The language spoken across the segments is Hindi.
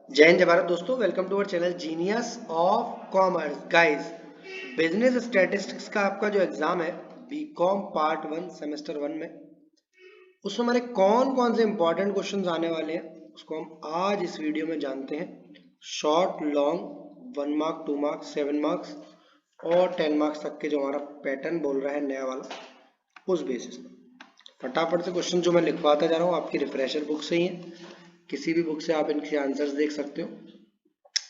जय हिंद जय भारत दोस्तों, welcome to our channel genius of commerce. Guys, business statistics का आपका जो एग्जाम है बीकॉम पार्ट 1 सेमेस्टर 1 में, उसमें हमारे कौन कौन से इंपॉर्टेंट क्वेश्चंस आने वाले हैं उसको हम आज इस वीडियो में जानते हैं। Short, long, 1 mark, 2 marks, 7 marks और 10 मार्क्स तक के जो हमारा पैटर्न बोल रहा है नया वाला, उस बेसिस पर फटाफट से क्वेश्चन जो मैं लिखवाता जा रहा हूँ आपकी रिफ्रेशर बुक से ही है। किसी भी बुक से आप इनके आंसर्स देख सकते हो।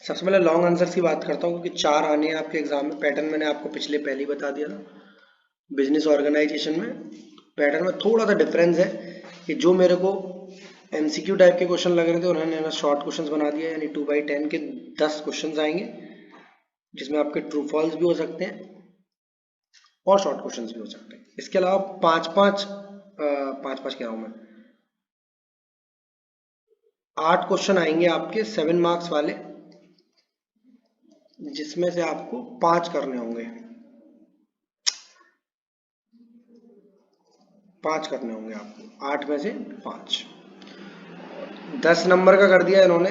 सबसे पहले लॉन्ग आंसर की बात करता हूँ क्योंकि 4 आने हैं आपके एग्जाम में। पैटर्न मैंने आपको पिछले पहले ही बता दिया था। बिजनेस ऑर्गेनाइजेशन में पैटर्न में थोड़ा सा डिफरेंस है कि जो मेरे को एमसीक्यू टाइप के क्वेश्चन लग रहे थे उन्होंने ना शॉर्ट क्वेश्चंस बना दिया, यानी 2/10 के 10 क्वेश्चंस आएंगे जिसमें आपके ट्रू फॉल्स भी हो सकते हैं और शॉर्ट क्वेश्चंस भी हो सकते हैं। इसके अलावा पाँच पाँच कह रहा हूँ मैं, 8 क्वेश्चन आएंगे आपके 7 मार्क्स वाले, जिसमें से आपको 5 करने होंगे। 5 करने होंगे आपको, 8 में से 5। 10 नंबर का कर दिया इन्होंने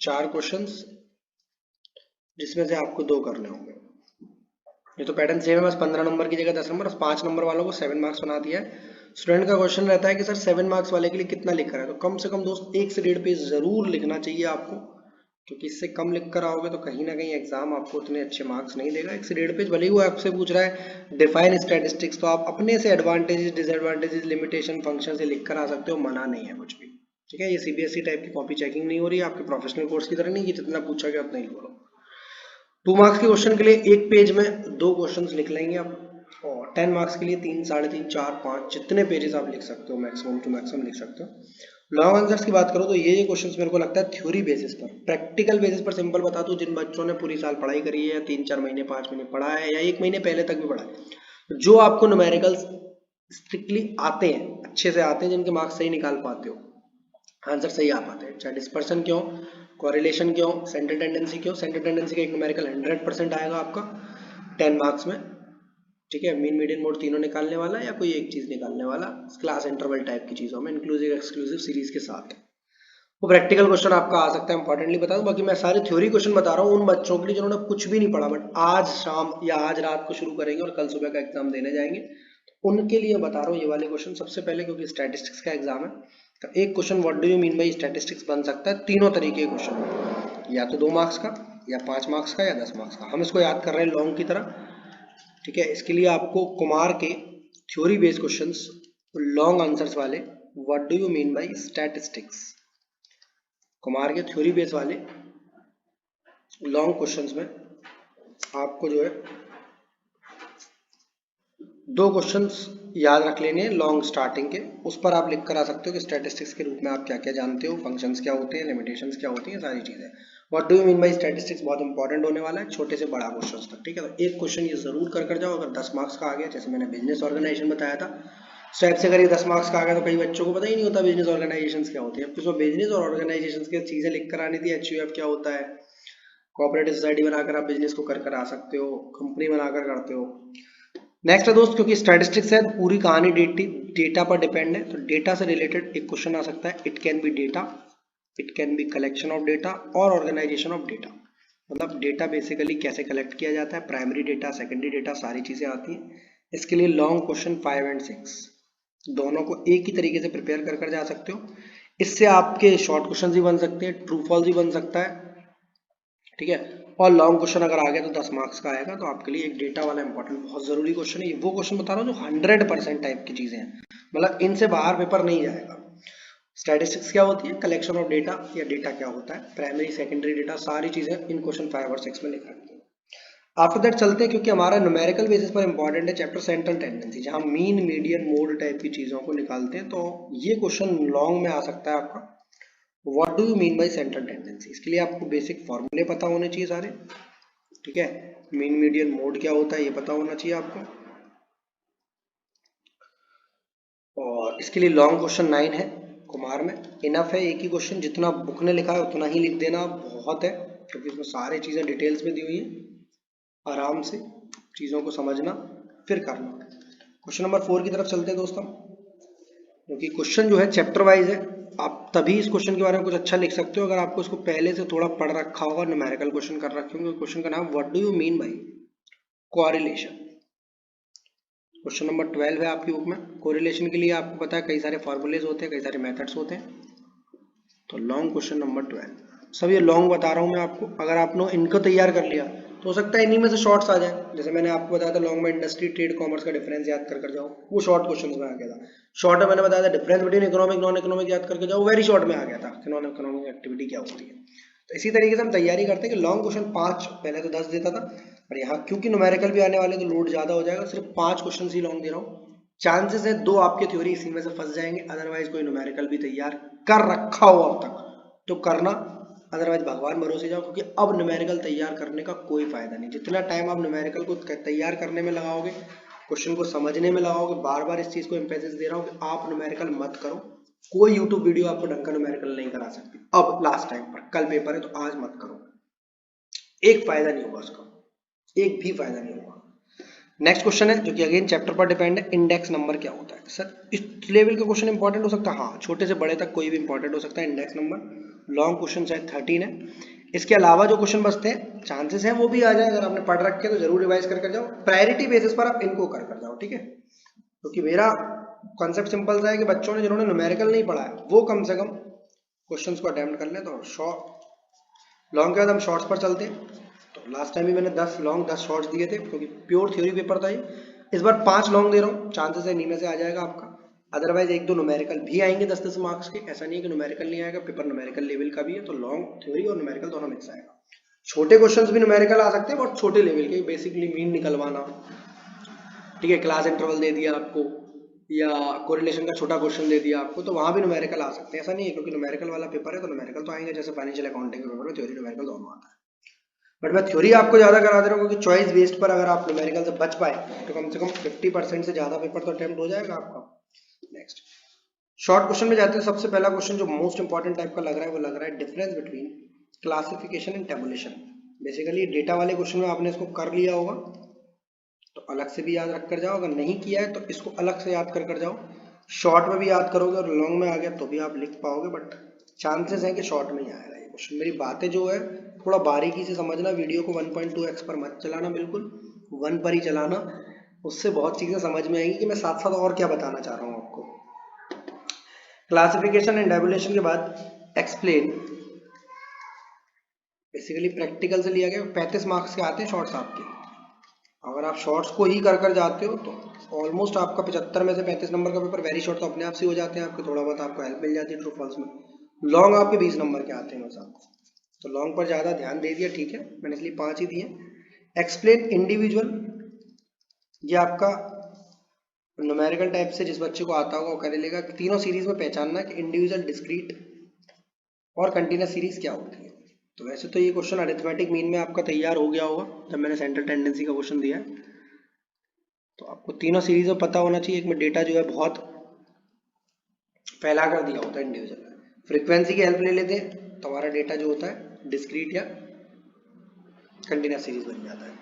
4 क्वेश्चंस, जिसमें से आपको 2 करने होंगे। ये तो पैटर्न सेम है, बस 15 नंबर की जगह 10 नंबर, 5 नंबर वालों को 7 मार्क्स बना दिया है। स्टूडेंट का क्वेश्चन रहता है कि सर 7 मार्क्स वाले के लिए कितना लिख कर है, तो कम से कम दोस्त 1 से 1.5 पेज जरूर लिखना चाहिए आपको, क्योंकि इससे कम लिख कर आओगे तो कहीं ना कहीं एग्जाम आपको उतने अच्छे मार्क्स नहीं देगा। 1 से 1.5 पेज, भले ही वो आपसे पूछ रहा है डिफाइन स्टैटिस्टिक्स, तो आप अपने से एडवांटेजेस, डिसएडवांटेजेस, लिमिटेशन, फंक्शन से लिख कर आ सकते हो, मना नहीं है कुछ भी। ठीक है, ये सीबीएसई टाइप की कॉपी चेकिंग नहीं हो रही है, आपके प्रोफेशनल कोर्स की तरह नहीं कि जितना पूछा गया उतना ही बोलो। 2 मार्क्स के क्वेश्चन के लिए एक पेज में 2 क्वेश्चंस लिख लेंगे आप, और 10 मार्क्स के लिए 3, 3.5, 4, 5 जितने पेजेस आप लिख सकते हो, मैक्सिमम टू मैक्सिमम लिख सकते हो। लॉन्ग आंसर्स की बात करो तो ये क्वेश्चंस मेरे को लगता है थ्योरी बेसिस पर, प्रैक्टिकल बेसिस पर सिंपल बता दूं, जिन बच्चों ने पूरी साल पढ़ाई करी है या 3-4 महीने 5 महीने पढ़ा है या 1 महीने पहले तक भी पढ़ा है, जो आपको न्यूमेरिकल्स स्ट्रिक्टली आते हैं, अच्छे से आते हैं, जिनके मार्क्स सही निकाल पाते हो, आंसर सही आ पाते हैं, चाहे डिस्पर्सन क्यों, कोरिलेशन क्यों, सेंट्रल टेंडेंसी क्यों। सेंट्रल टेंडेंसी का एक न्यूमेरिकल 100% आएगा आपका 10 मार्क्स में। ठीक है, मीन मीडियन मोड तीनों निकालने वाला या कोई एक चीज निकालने वाला, क्लास इंटरवल टाइप की चीजों में, इंक्लूसिव एक्सक्लूसिव सीरीज के साथ। वो प्रैक्टिकल क्वेश्चन आपका आ सकता है, इंपॉर्टेंटली बता दूं। बाकी मैं सारे थ्योरी क्वेश्चन बता रहा हूँ उन बच्चों के लिए जिन्होंने कुछ भी नहीं पढ़ा, बट आज शाम या आज रात को शुरू करेंगे और कल सुबह का एग्जाम देने जाएंगे, तो उनके लिए बता रहा हूँ ये वाले क्वेश्चन। सबसे पहले, क्योंकि स्टैटिस्टिक्स का एग्जाम है, तो एक question what do you mean by statistics बन सकता है तीनों तरीके के क्वेश्चन, या तो 2 मार्क्स का, या 5 मार्क्स का, या 10 मार्क्स का। हम इसको याद कर रहे हैं लॉन्ग की तरह। ठीक है, इसके लिए आपको कुमार के theory based questions, long answers वाले, what do you mean by statistics, Kumar के थ्योरी बेस वाले लॉन्ग क्वेश्चंस में आपको जो है 2 क्वेश्चंस याद रख लेने हैं लॉन्ग स्टार्टिंग के। उस पर आप लिख कर आ सकते हो कि स्टैटिस्टिक्स के रूप में आप क्या क्या जानते हो, फंक्शंस क्या होते हैं, लिमिटेशंस क्या होती हैं, सारी चीजें। What do you mean by statistics बहुत इंपॉर्टेंट होने वाला है, छोटे से बड़ा क्वेश्चन तक। ठीक है, तो एक क्वेश्चन ये जरूर कर जाओ। अगर 10 मार्क्स का आ गया, जैसे मैंने बिजनेस ऑर्गेनाइजेशन बताया था, स्टेप से अगर ये 10 मार्क्स का आ गया, तो कई बच्चों को पता ही नहीं होता बिजनेस ऑर्गेनाइजेशन क्या होती है। अब उसमें बिजनेस और ऑर्गेनाइजेशन की चीजें लिख कर आनी थी, एचयूएफ क्या होता है, कोऑपरेटिव सोसाइटी बनाकर आप बिजनेस को कर आ सकते हो, कंपनी बनाकर करते हो। नेक्स्ट है दोस्त, क्योंकि स्टैटिस्टिक्स है तो पूरी कहानी डेटा पर डिपेंड है, तो डेटा से रिलेटेड एक क्वेश्चन आ सकता है। It can be data, it can be collection of data और ऑर्गेनाइजेशन ऑफ डेटा। मतलब डेटा बेसिकली कैसे कलेक्ट किया जाता है, प्राइमरी डेटा, सेकेंडरी डेटा, सारी चीजें आती हैं। इसके लिए लॉन्ग क्वेश्चन 5 और 6 दोनों को एक ही तरीके से प्रिपेयर कर जा सकते हो। इससे आपके शॉर्ट क्वेश्चन भी बन सकते हैं, ट्रू फॉल्स भी बन सकता है। ठीक है, और लॉन्ग क्वेश्चन अगर आ गया तो 10 मार्क्स का आएगा। तो आपके लिए एक डेटा वाला इंपॉर्टेंट बहुत जरूरी क्वेश्चन है। ये वो क्वेश्चन बता रहा हूँ जो 100% टाइप की चीजें हैं, मतलब इनसे बाहर पेपर नहीं जाएगा। स्टैटिस्टिक्स क्या होती है, कलेक्शन ऑफ डेटा, या डेटा क्या होता है, प्राइमरी सेकेंडरी डेटा, सारी चीजें इन क्वेश्चन 5 और 6 में लिख रखी है। आफ्टर दैट चलते हैं, क्योंकि हमारा न्यूमेरिकल बेसिस पर इंपॉर्टेंट है चैप्टर सेंट्रल टेंडेंसी, जहां मीन मीडियन मोड टाइप की चीजों को निकालते हैं। तो ये क्वेश्चन लॉन्ग में आ सकता है आपका, what do you mean by central tendency. इसके लिए आपको बेसिक फॉर्मूले पता होने चाहिए सारे। ठीक है, मीन मीडियन मोड क्या होता है ये पता होना चाहिए आपको। और इसके लिए लॉन्ग क्वेश्चन 9 है कुमार में, इनफ है एक ही क्वेश्चन, जितना बुक ने लिखा है उतना ही लिख देना बहुत है, क्योंकि इसमें सारी चीजें डिटेल्स में दी हुई है। आराम से चीजों को समझना फिर करना। क्वेश्चन नंबर 4 की तरफ चलते हैं दोस्तों, क्योंकि क्वेश्चन जो है चैप्टर वाइज है, आप तभी इस क्वेश्चन के बारे में कुछ अच्छा लिख सकते हो अगर आपको इसको पहले से थोड़ा पढ़ रखा होगा, न्यूमेरिकल क्वेश्चन कर रखे होंगे। क्वेश्चन का नाम what do you mean by correlation. Question number 12 है आपकी बुक में। कोरिलेशन के लिए आपको पता है कई सारे फॉर्मूलेज होते हैं, कई सारे मेथड्स होते हैं। तो लॉन्ग क्वेश्चन नंबर 12, सब ये लॉन्ग बता रहा हूँ मैं आपको। अगर आपने इनको तैयार कर लिया तो हो सकता है इन्हीं में से शॉर्ट्स आ जाए। जैसे मैंने आपको बताया था लॉन्ग में इंडस्ट्री ट्रेड कॉमर्स का डिफरेंस याद कर जाओ, वो शॉर्ट क्वेश्चन में आ गया था। शॉर्ट में मैंने बताया था difference between economic non economic याद करके जाओ, वेरी शॉर्ट में आ गया था कि नॉन इकोनॉमिक एक्टिविटी क्या होती है। तो इसी तरीके से हम तैयारी करते हैं कि लॉन्ग क्वेश्चन 5, पहले तो 10 देता था, और यहाँ क्योंकि न्यूमेरिकल भी आने वाले तो लोड ज्यादा हो जाएगा, सिर्फ 5 क्वेश्चन ही लॉन्ग दे रहा हूँ। चांसेस है 2 आपके थ्योरी इसी में से फंस जाएंगे, अदरवाइज कोई न्यूमेरिकल भी तैयार कर रखा हो अब तक तो करना, अदरवाइज भगवान भरोसे जाओ, क्योंकि अब न्यूमेरिकल तैयार करने का कोई फायदा नहीं। जितना टाइम आप न्यूमेरिकल को तैयार करने में लगाओगे, क्वेश्चन को समझने में लगाओगे, बार बार इस चीज को एम्फेसिस दे रहा हूँ कि आप न्यूमेरिकल मत करो। कोई यूट्यूब वीडियो आपको ढंग का न्यूमेरिकल नहीं करा सकती अब लास्ट टाइम पर। कल पेपर है तो आज मत करो, एक फायदा नहीं होगा उसका, एक भी फायदा नहीं होगा। नेक्स्ट क्वेश्चन है जो कि अगेन चैप्टर पर डिपेंड है, इंडेक्स नंबर क्या होता है। सर इस लेवल का क्वेश्चन इंपॉर्टेंट हो सकता है, हाँ छोटे से बड़े तक कोई भी इंपॉर्टेंट हो सकता है। इंडेक्स नंबर लॉन्ग क्वेश्चन शायद 13 है। इसके अलावा जो क्वेश्चन बचते हैं चांसेस है वो भी आ जाए, अगर आपने पढ़ रखे तो जरूर रिवाइज कर जाओ। प्रायोरिटी बेसिस पर आप इनको कर जाओ, ठीक है। क्योंकि मेरा कॉन्सेप्ट सिंपल सा है कि बच्चों ने जिन्होंने न्यूमेरिकल नहीं पढ़ा है वो कम से कम क्वेश्चंस को अटेम्प्ट कर ले। तो शॉर्ट लॉन्ग के बाद हम शॉर्ट्स पर चलते हैं। तो लास्ट टाइम भी मैंने 10 लॉन्ग 10 शॉर्ट्स दिए थे, क्योंकि प्योर थ्योरी पेपर था ये। इस बार 5 लॉन्ग दे रहा हूँ, चांसेस है इन्हीं में से आ जाएगा आपका। अदरवाइज 1-2 न्यूमेरिकल भी आएंगे 10-10 मार्क्स के, ऐसा नहीं है कि न्यूमेरिकल नहीं आएगा, पेपर न्यूमेरिकल लेवल का भी है। तो लॉन्ग थ्योरी और न्यूमेरिकल दोनों मिक्स आएगा। छोटे क्वेश्चंस भी न्यूमेरिकल आ सकते हैं, और छोटे लेवल के, बेसिकली मीन निकलवाना, ठीक है, क्लास इंटरवल दे दिया आपको, या कोरिलेशन का छोटा क्वेश्चन दे दिया आपको, तो वहां भी न्यूमेरिकल आ सकते हैं। ऐसा नहीं है, क्योंकि न्यूमेरिकल वाला पेपर है तो न्यूमेरिकल तो आएंगे, जैसे फाइनेंशियल अकाउंटिंग के पेपर में थ्योरी न्यूमेरिकल दोनों आता है। बट मैं थ्योरी आपको ज्यादा करा दे रहा हूँ, क्योंकि चॉइस बेस्ड पर अगर आप न्यूमेरिकल से बच पाए तो कम से कम 50% से ज्यादा पेपर तो अटेम्प्ट हो जाएगा आपका। नेक्स्ट शॉर्ट क्वेश्चन में जाते हैं। सबसे पहला क्वेश्चन जो मोस्ट इंपॉर्टेंट टाइप का लग रहा है वो लग रहा है difference between classification and tabulation. Basically data वाले क्वेश्चन में आपने इसको कर लिया होगा तो अलग से भी याद रख कर जाओ, अगर नहीं किया है तो इसको अलग से याद कर जाओ। शॉर्ट में भी याद करोगे और लॉन्ग में आ गया तो भी आप लिख पाओगे, बट चांसेस है कि शॉर्ट में ही आएगा ये क्वेश्चन। मेरी बातें जो है थोड़ा बारीकी से समझना, वीडियो को 1.2x पर मत चलाना, बिल्कुल 1 पर ही चलाना, उससे बहुत चीजें समझ में आएंगी कि मैं साथ साथ और क्या बताना चाह रहा हूँ आपको। क्लासिफिकेशन एंड टेबुलेशन के बाद एक्सप्लेन, बेसिकली प्रैक्टिकल से लिया गया। 35 मार्क्स के आते हैं शॉर्ट्स आपके। अगर आप शॉर्ट्स को ही कर जाते हो तो ऑलमोस्ट आपका 75 में से 35 नंबर का पेपर वेरी शॉर्ट तो अपने आप से हो जाते हैं आपके, थोड़ा बहुत आपको हेल्प मिल जाती है ट्रू फॉल्स में। लॉन्ग आपके 20 नंबर के आते हैं बस आपको, तो लॉन्ग पर ज्यादा ध्यान दे दिया, ठीक है, मैंने इसलिए 5 ही दिए। एक्सप्लेन इंडिविजुअल, ये आपका न्यूमेरिकल टाइप से जिस बच्चे को आता होगा वो कर लेगा। तीनों सीरीज में पहचानना कि इंडिविजुअल, डिस्क्रीट और कंटिन्यूअस सीरीज क्या होती है। तो वैसे तो ये क्वेश्चन अरिथमेटिक मीन में आपका तैयार हो गया होगा जब मैंने सेंट्रल टेंडेंसी का क्वेश्चन दिया है। तो आपको तीनों सीरीज में पता होना चाहिए। एक में डेटा जो है बहुत फैला कर दिया होता है इंडिविजुअल, फ्रीक्वेंसी की हेल्प ले लेते हैं तो हमारा डेटा जो होता है डिस्क्रीट या कंटिन्यूअस सीरीज बन जाता है।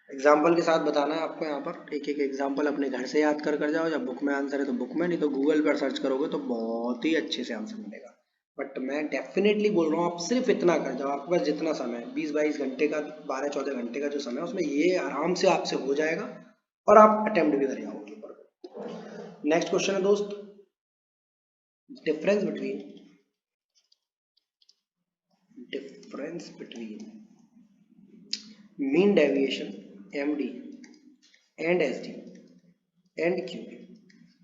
एग्जाम्पल के साथ बताना है आपको, यहाँ पर एक एक एग्जाम्पल अपने घर से याद कर जाओ। जब बुक में आंसर है तो बुक में, नहीं तो गूगल पर सर्च करोगे तो बहुत ही अच्छे से आंसर मिलेगा। बट मैं डेफिनेटली बोल रहा हूँ आप सिर्फ इतना कर जाओ, आपके पास जितना समय 20-22 घंटे का, 12-14 घंटे का जो समय है उसमें ये आराम से आपसे हो जाएगा और आप अटेम्प्ट भी कर जाओगे पेपर को। नेक्स्ट क्वेश्चन है दोस्त, difference between mean deviation MD and SD and QD,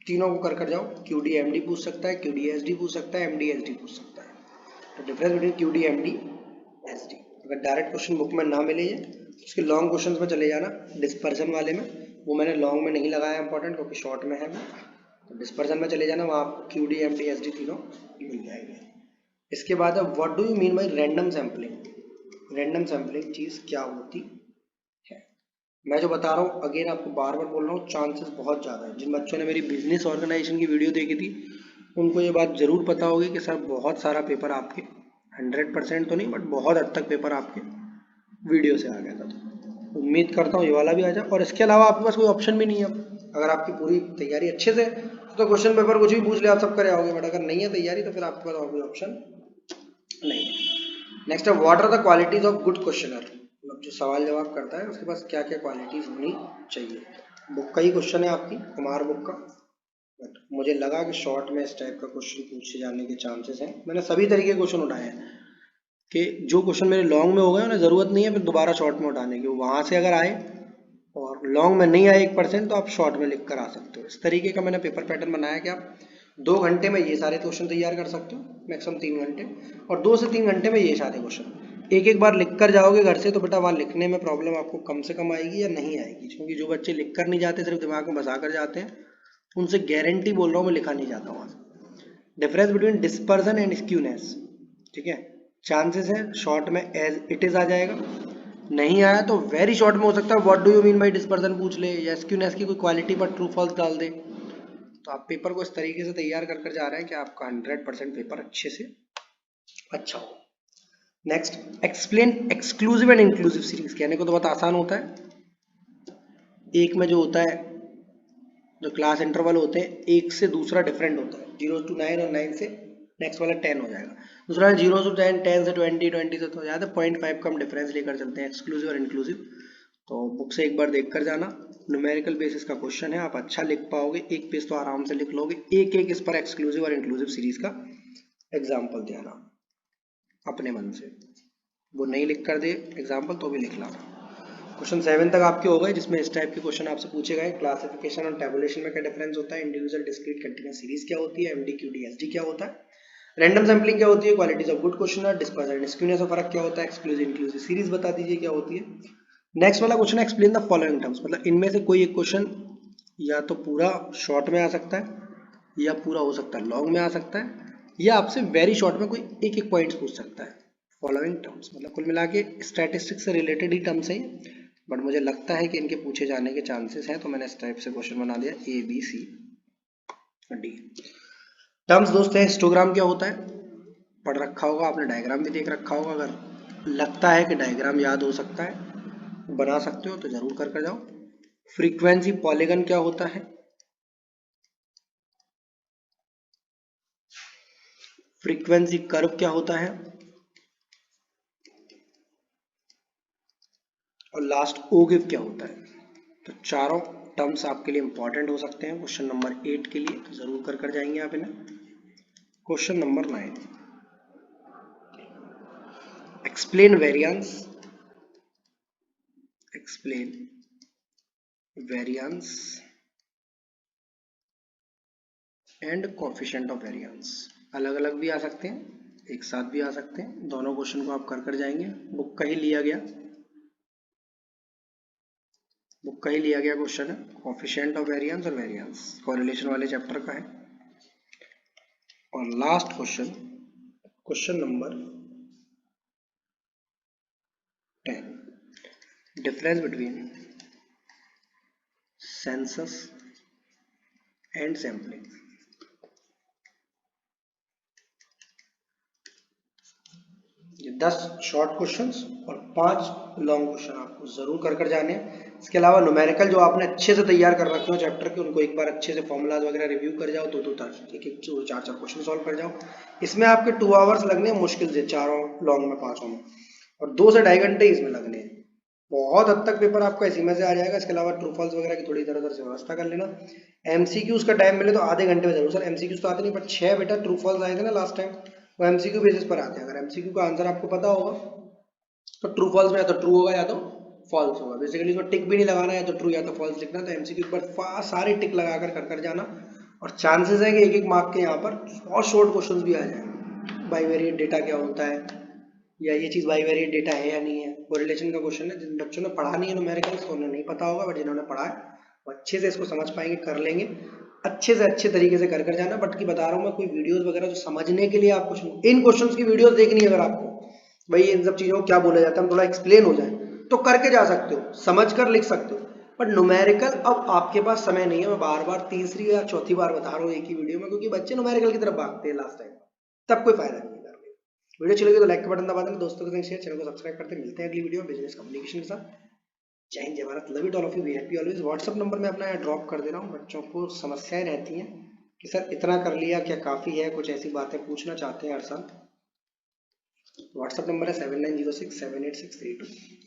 तीनों को कर जाओ। QD MD पूछ सकता है, QD SD पूछ सकता है, MD SD पूछ सकता है। तो difference between QD MD SD, अगर डायरेक्ट क्वेश्चन बुक में ना मिले उसके लॉन्ग क्वेश्चंस में चले जाना। डिस्पर्जन वाले में, वो मैंने लॉन्ग में नहीं लगाया इंपॉर्टेंट क्योंकि शॉर्ट में है, तो डिस्पर्जन में चले जाना, वहाँ आपको QD MD SD तीनों मिल जाएंगे। इसके बाद है what do you mean by random sampling. Random sampling चीज क्या होती है, मैं जो बता रहा हूँ अगेन आपको बार बार बोल रहा हूँ, चांसेस बहुत ज़्यादा है। जिन बच्चों ने मेरी बिजनेस ऑर्गेनाइजेशन की वीडियो देखी थी उनको ये बात जरूर पता होगी कि सर बहुत सारा पेपर आपके 100% तो नहीं बट बहुत हद तक पेपर आपके वीडियो से आ गया था। तो उम्मीद करता हूँ ये वाला भी आ जाए। और इसके अलावा आपके पास कोई ऑप्शन भी नहीं है। अगर आपकी पूरी तैयारी अच्छे से तो क्वेश्चन पेपर कुछ भी पूछ ले आप सब करे आओगे, बट अगर नहीं है तैयारी तो फिर आपके पास और कोई ऑप्शन नहीं है। नेक्स्ट है what are the qualities of good questioner, मतलब जो सवाल जवाब करता है उसके पास क्या क्या क्वालिटीज होनी चाहिए। बुक का ही क्वेश्चन है आपकी, कुमार बुक का, बट मुझे लगा कि शॉर्ट में इस टाइप का क्वेश्चन पूछे जाने के चांसेस हैं। मैंने सभी तरीके के क्वेश्चन उठाए हैं कि जो क्वेश्चन मेरे लॉन्ग में हो गए उन्हें ज़रूरत नहीं है फिर दोबारा शॉर्ट में उठाने की, वहाँ से अगर आए और लॉन्ग में नहीं आए 1% तो आप शॉर्ट में लिख कर आ सकते हो। इस तरीके का मैंने पेपर पैटर्न बनाया कि आप 2 घंटे में ये सारे क्वेश्चन तैयार कर सकते हो, मैक्सिमम 3 घंटे, और 2 से 3 घंटे में ये सारे क्वेश्चन। एक एक बार लिख कर जाओगे घर से तो बेटा वहाँ लिखने में प्रॉब्लम आपको कम से कम आएगी या नहीं आएगी, क्योंकि जो बच्चे लिख कर नहीं जाते सिर्फ दिमाग में बसा कर जाते हैं उनसे गारंटी बोल रहा हूँ मैं लिखा नहीं जाता वहाँ से। Difference between dispersion and skewness, ठीक है, चांसेस है शॉर्ट में एज इट इज आ जाएगा, नहीं आया तो वेरी शॉर्ट में हो सकता है what do you mean by dispersion पूछ ले, या स्क्यूनेस की कोई क्वालिटी पर ट्रू फॉल्स डाल दे। तो आप पेपर को इस तरीके से तैयार कर जा रहे हैं कि आपका 100% पेपर अच्छे से अच्छा हो। Next, explain exclusive and inclusive series, कहने को तो बहुत आसान होता है। एक में जो होता है जो क्लास इंटरवल होते हैं एक से दूसरा डिफरेंट होता है, 0 to 9 और 9 से नेक्स्ट वाला 10 हो जाएगा, दूसरा 0 to 10, 10 से 20, 20 से तो ज़्यादा 0.5 का हम डिफरेंस लेकर चलते हैं एक्सक्लूसिव और इंक्लूसिव। तो बुक से एक बार देख कर जाना, न्यूमेरिकल बेसिस का क्वेश्चन है, आप अच्छा लिख पाओगे, एक पेज तो आराम से लिख लोगे, एक एक इस पर एक्सक्लूसिव और इंक्लूसिव सीरीज का एग्जाम्पल देना अपने मन से, वो नहीं लिख कर दे एग्जाम्पल तो भी लिख लाना। क्वेश्चन 7 तक आपके हो गए जिसमें इस टाइप के क्वेश्चन आपसे पूछे गए। क्लासिफिकेशन और टेबुलेशन में क्या डिफरेंस होता है, इंडिविजुअल डिस्क्रीट कंटीन्यूअस सीरीज क्या होती है, एमडीक्यू डीएसडी क्या होता है, रैंडम सैम्पलिंग क्या होती है, qualities of good questioner, dispersion and skewness का फर्क क्या होता है, एक्सक्लूसिव इंक्लूसिव सीरीज बता दीजिए क्या होती है। नेक्स्ट वाला क्वेश्चन है एक्सप्लेन द फॉलोइंग टर्म्स, मतलब इनमें से कोई एक क्वेश्चन या तो पूरा शॉर्ट में आ सकता है या पूरा हो सकता है लॉन्ग में आ सकता है, या आपसे वेरी शॉर्ट में कोई एक एक पॉइंट्स पूछ सकता है। फॉलोइंग टर्म्स मतलब कुल मिला के स्टैटिस्टिक्स से रिलेटेड ही टर्म्स हैं, बट मुझे लगता है कि इनके पूछे जाने के चांसेस हैं, तो मैंने इस टाइप से क्वेश्चन बना दिया A B C D. Terms दोस्त है, हिस्टोग्राम क्या होता है पढ़ रखा होगा आपने, डायग्राम भी देख रखा होगा, अगर लगता है कि डायग्राम याद हो सकता है बना सकते हो तो जरूर कर जाओ। फ्रीक्वेंसी पॉलीगन क्या होता है, फ्रीक्वेंसी कर्व क्या होता है, और लास्ट ओगिव क्या होता है। तो चारों टर्म्स आपके लिए इंपॉर्टेंट हो सकते हैं क्वेश्चन नंबर 8 के लिए, तो जरूर कर जाएंगे आप इन्हें। Question number 9, explain variance, explain variance and coefficient of variance, अलग अलग भी आ सकते हैं एक साथ भी आ सकते हैं, दोनों क्वेश्चन को आप कर जाएंगे। बुक का ही लिया गया, बुक का ही लिया गया क्वेश्चन है, कोएफिशिएंट ऑफ वेरिएंस और वेरिएंस कोरिलेशन वाले चैप्टर का है। और last question, question number 10, difference between census and sampling. 10 short questions और 5 लॉन्ग क्वेश्चन आपको जरूर कर जाने हैं। इसके अलावा न्यूमेरिकल जो आपने अच्छे से तैयार कर रखे हो चैप्टर के, उनको एक बार अच्छे से फॉर्मूलाज वगैरह रिव्यू कर जाओ, तो एक एक 4-4 क्वेश्चन सॉल्व कर जाओ। इसमें आपके 2 आवर्स लगने हैं मुश्किल से, चारों लॉन्ग में 5 में, और 2 से 2.5 घंटे इसमें लगने हैं। बहुत हद तक पेपर आपका इसी में से आ जाएगा। इसके अलावा ट्रू फॉल्स वगैरह की थोड़ी इधर उधर से व्यवस्था कर लेना। एमसीक्यूज का टाइम मिले तो आधे घंटे में जरूर, सर एमसीक्यूज तो आते नहीं, बट 6 बेटा ट्रू फॉल्स आए थे ना लास्ट टाइम, वो एमसीक्यू बेसिस पर आते हैं। अगर एमसीक्यू का आंसर आपको पता होगा तो ट्रू फॉल्स में या तो ट्रू होगा या तो फॉल्स होगा। बेसिकली इसमें टिक भी नहीं लगाना है, तो ट्रू या तो फॉल्स लिखना। तो एमसीक्यू पर सारे टिक लगाकर कर जाना, और चांसेस है कि एक एक मार्क के यहाँ पर और शॉर्ट क्वेश्चंस भी आ जाए। बाइवेरिएट डेटा क्या होता है, या ये चीज़ बाइवेरिएट डेटा है या नहीं है। कोरिलेशन का क्वेश्चन है, जिन बच्चों ने पढ़ा नहीं है न्यूमेरिकल्स तो उन्हें नहीं पता होगा, बट जिन्होंने पढ़ा है वो अच्छे से इसको समझ पाएंगे, कर लेंगे अच्छे से अच्छे तरीके से कर जाना। बट की बता रहा हूँ मैं, कोई वीडियोस वगैरह जो समझने के लिए आप कुछ इन क्वेश्चंस की वीडियोस देखनी है, अगर आपको भाई इन सब चीज़ों को क्या बोला जाता है, हम थोड़ा एक्सप्लेन हो जाए तो करके जा सकते हो, समझ कर लिख सकते हो। बट न्यूमेरिकल अब आपके पास समय नहीं है, मैं बार बार तीसरी या चौथी बार बता रहा हूँ एक ही वीडियो में, क्योंकि बच्चे न्यूमेरिकल की तरफ भागते हैं लास्ट टाइम, तब कोई फायदा नहीं है। वीडियो अच्छी लगी तो लाइक का बटन दबा देना, दोस्तों के संग शेयर, चैनल को सब्सक्राइब करते। मिलते हैं अगली वीडियो में बिजनेस कम्युनिकेशन के साथ। जय हिंद, जय Bharat, love you all of you, we happy always. WhatsApp number में अपना ड्रॉप कर दे रहा हूँ, बच्चों को समस्याएं रहती हैं कि सर इतना कर लिया क्या काफ़ी है, कुछ ऐसी बातें पूछना चाहते हैं हर साल। व्हाट्सएप नंबर है 79067863 2।